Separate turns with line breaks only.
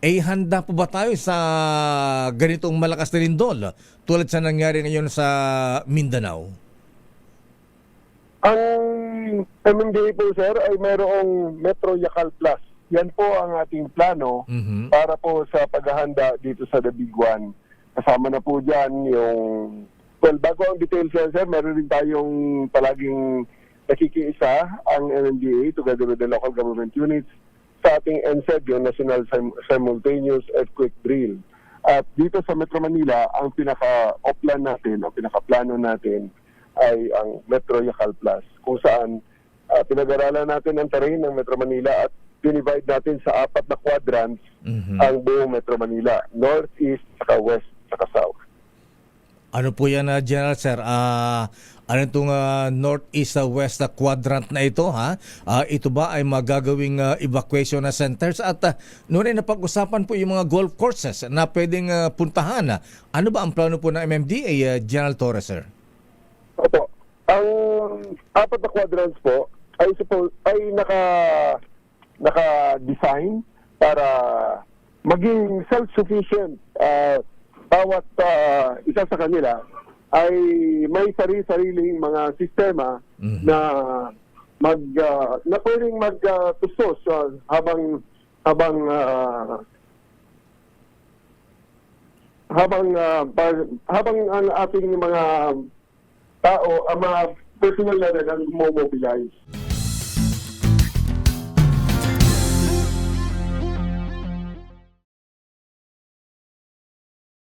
handa po ba tayo sa ganitong malakas na lindol tulad sa nangyari ngayon sa Mindanao?
Ang MMDA po, sir, ay mayroong Metro Yacal Plus. Yan po ang ating plano para po sa paghahanda dito sa The Big One. Kasama na po dyan yung... Well, bago ang details yan, sir, meron rin tayong palaging nakikiisa ang MMDA together with the local government units sa ating NSED, yung National Simultaneous Earthquake Drill. At dito sa Metro Manila, ang pinaka-oplan natin, ang pinaka-plano natin ay ang Metro Yacal Plus, kung saan pinag-aralan natin ang terrain ng Metro Manila at dinivide natin sa 4 na quadrants ang buong Metro Manila, North, East, saka West, saka South.
Ano po yan, General Sir? Ano itong North-East West quadrant na ito? Ha? Ito ba ay magagawing evacuation na centers? At noon ay napag-usapan po yung mga golf courses na pwedeng puntahan. Ano ba ang plano po ng MMDA, General Torres, sir?
Opo. Ang 4 na quadrants po ay naka-design para maging self-sufficient. Bawat isa sa kanila ay may sariling mga sistema na pwedeng magtustos habang ang ating mga tao, ang mga personal na rin ang mobilize.